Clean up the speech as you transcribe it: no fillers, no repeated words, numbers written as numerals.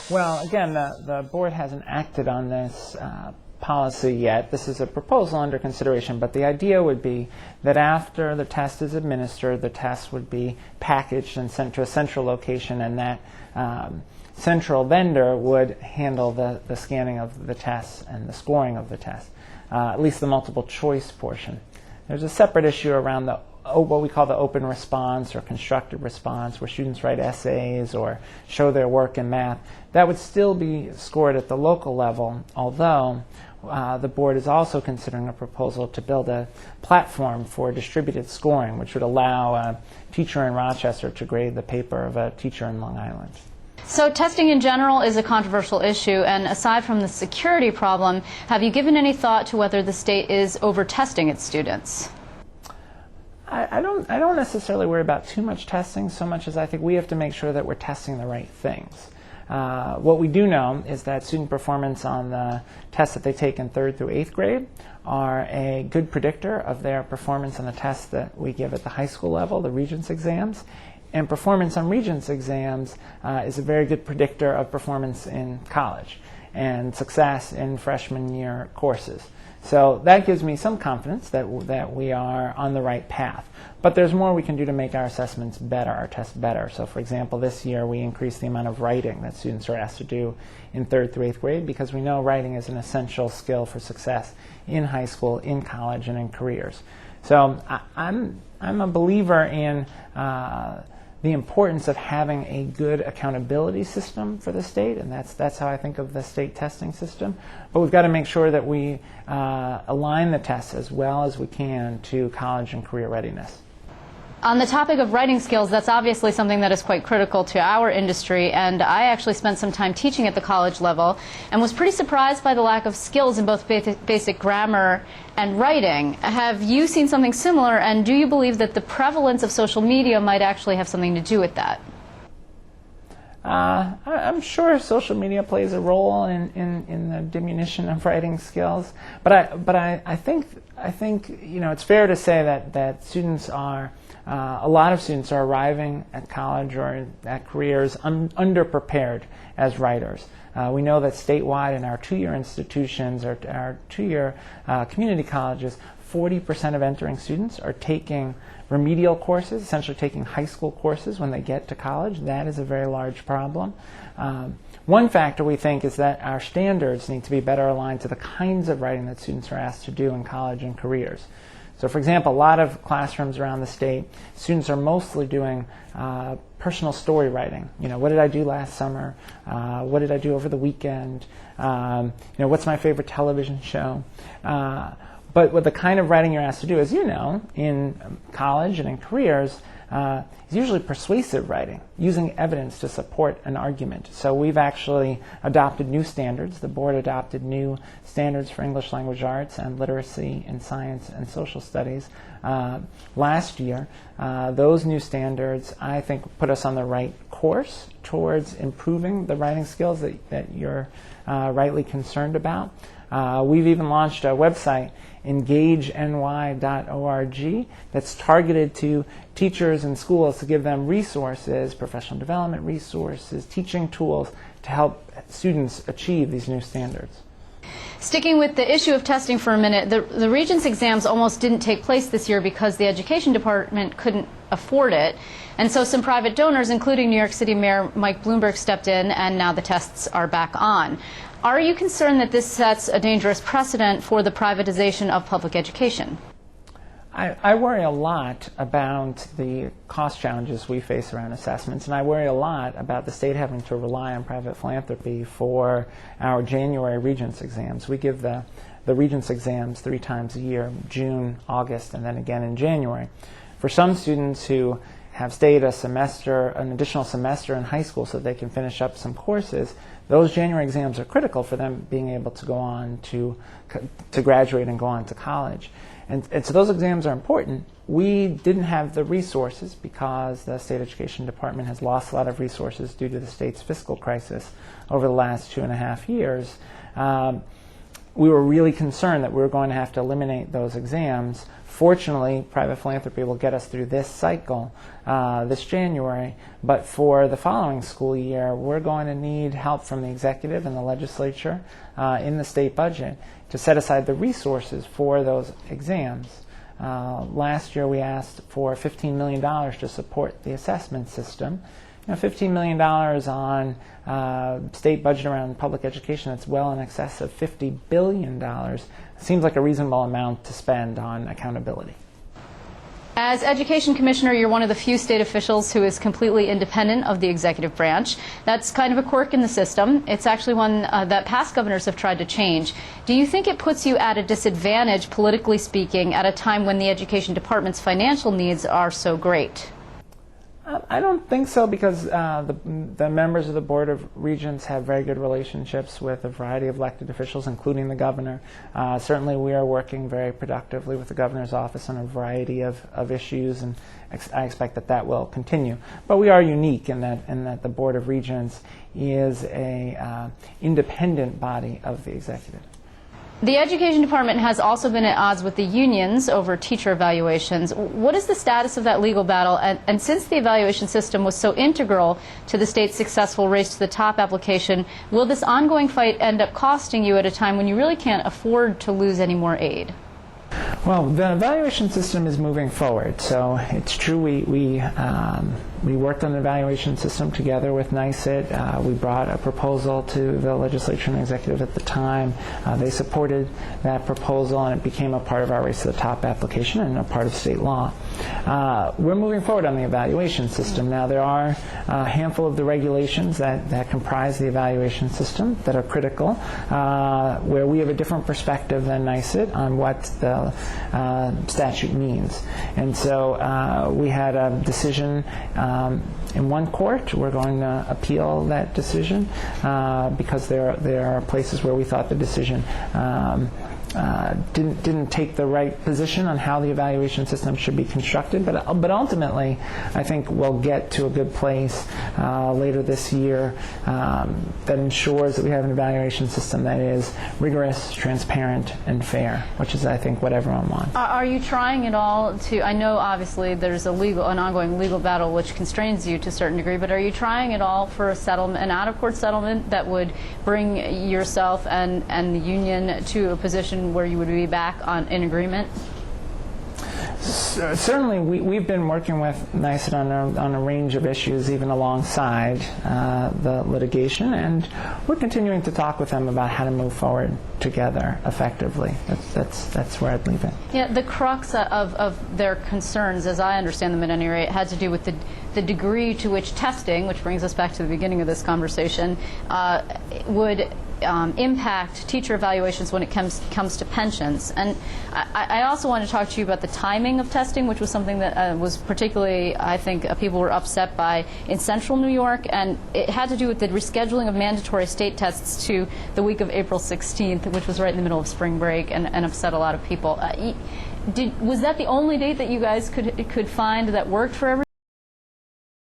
Well, again, the board hasn't acted on this policy yet. This is a proposal under consideration, but the idea would be that after the test is administered, the test would be packaged and sent to a central location, and that central vendor would handle the scanning of the tests and the scoring of the test, at least the multiple choice portion. There's a separate issue around what we call the open response or constructed response, where students write essays or show their work in math. That would still be scored at the local level, although the board is also considering a proposal to build a platform for distributed scoring, which would allow a teacher in Rochester to grade the paper of a teacher in Long Island. So testing in general is a controversial issue, and aside from the security problem, have you given any thought to whether the state is over-testing its students? I don't necessarily worry about too much testing so much as I think we have to make sure that we're testing the right things. What we do know is that student performance on the tests that they take in 3rd through 8th grade are a good predictor of their performance on the tests that we give at the high school level, the Regents exams. And performance on Regents exams is a very good predictor of performance in college and success in freshman year courses. So that gives me some confidence that we are on the right path. But there's more we can do to make our assessments better, our tests better. So for example, this year we increased the amount of writing that students are asked to do in 3rd through 8th grade, because we know writing is an essential skill for success in high school, in college, and in careers. So I'm a believer in the importance of having a good accountability system for the state, and that's how I think of the state testing system. But we've got to make sure that we align the tests as well as we can to college and career readiness. On the topic of writing skills, that's obviously something that is quite critical to our industry, and I actually spent some time teaching at the college level and was pretty surprised by the lack of skills in both basic grammar and writing. Have you seen something similar, and do you believe that the prevalence of social media might actually have something to do with that? I'm sure social media plays a role in the diminution of writing skills, but I think it's fair to say that students are a lot of students are arriving at college or at careers underprepared as writers. We know that statewide in our 2-year institutions, or our 2-year community colleges, 40% of entering students are taking remedial courses, essentially taking high school courses when they get to college. That is a very large problem. One factor we think is that our standards need to be better aligned to the kinds of writing that students are asked to do in college and careers. So for example, a lot of classrooms around the state, students are mostly doing personal story writing. What did I do last summer? What did I do over the weekend? What's my favorite television show? But what the kind of writing you're asked to do, as you know, in college and in careers, is usually persuasive writing, using evidence to support an argument. So we've actually adopted new standards. The board adopted new standards for English language arts and literacy in science and social studies last year. Those new standards, I think, put us on the right course towards improving the writing skills that you're rightly concerned about. We've even launched a website, engageny.org, that's targeted to teachers and schools to give them resources, professional development resources, teaching tools to help students achieve these new standards. Sticking with the issue of testing for a minute, the Regents exams almost didn't take place this year because the Education Department couldn't afford it. And so some private donors, including New York City Mayor Mike Bloomberg, stepped in, and now the tests are back on. Are you concerned that this sets a dangerous precedent for the privatization of public education? I worry a lot about the cost challenges we face around assessments, and I worry a lot about the state having to rely on private philanthropy for our January Regents exams. We give the Regents exams 3 times a year, June, August, and then again in January. For some students who have stayed an additional semester in high school so they can finish up some courses, those January exams are critical for them being able to go on to graduate and go on to college. And so those exams are important. We didn't have the resources because the state education department has lost a lot of resources due to the state's fiscal crisis over the last 2.5 years. we were really concerned that we were going to have to eliminate those exams. Fortunately, private philanthropy will get us through this cycle this January, but for the following school year, we're going to need help from the executive and the legislature in the state budget to set aside the resources for those exams. Last year, we asked for $15 million to support the assessment system. $15 million on state budget around public education that's well in excess of $50 billion seems like a reasonable amount to spend on accountability. As Education Commissioner, you're one of the few state officials who is completely independent of the executive branch. That's kind of a quirk in the system. It's actually one that past governors have tried to change. Do you think it puts you at a disadvantage, politically speaking, at a time when the Education Department's financial needs are so great? I don't think so, because the members of the Board of Regents have very good relationships with a variety of elected officials, including the governor. Certainly we are working very productively with the governor's office on a variety of issues, and I expect that that will continue. But we are unique in that the Board of Regents is a independent body of the executive. The Education Department has also been at odds with the unions over teacher evaluations. What is the status of that legal battle? And since the evaluation system was so integral to the state's successful Race to the Top application, will this ongoing fight end up costing you at a time when you really can't afford to lose any more aid? Well, the evaluation system is moving forward. So it's true we worked on the evaluation system together with NYSET. We brought a proposal to the legislature and executive at the time. They supported that proposal, and it became a part of our Race to the Top application and a part of state law. We're moving forward on the evaluation system. Now, there are a handful of the regulations that comprise the evaluation system that are critical, where we have a different perspective than NYSET on what the statute means. And so we had a decision in one court. We're going to appeal that decision because there are places where we thought the decision didn't take the right position on how the evaluation system should be constructed, but ultimately I think we'll get to a good place later this year that ensures that we have an evaluation system that is rigorous, transparent, and fair, which is, I think, what everyone wants. Are you trying at all to, I know obviously there's an ongoing legal battle which constrains you to a certain degree, but are you trying at all for a settlement, an out-of-court settlement that would bring yourself and the union to a position where you would be back in agreement? Certainly, we've been working with NYSET on a range of issues, even alongside the litigation, and we're continuing to talk with them about how to move forward together effectively. That's where I'd leave it. Yeah, the crux of their concerns, as I understand them at any rate, had to do with the degree to which testing, which brings us back to the beginning of this conversation, would impact teacher evaluations when it comes to pensions. And I also want to talk to you about the timing of testing, which was something that was particularly, I think, people were upset by in central New York, and it had to do with the rescheduling of mandatory state tests to the week of April 16th, which was right in the middle of spring break, and upset a lot of people. Was that the only date that you guys could find that worked for everyone?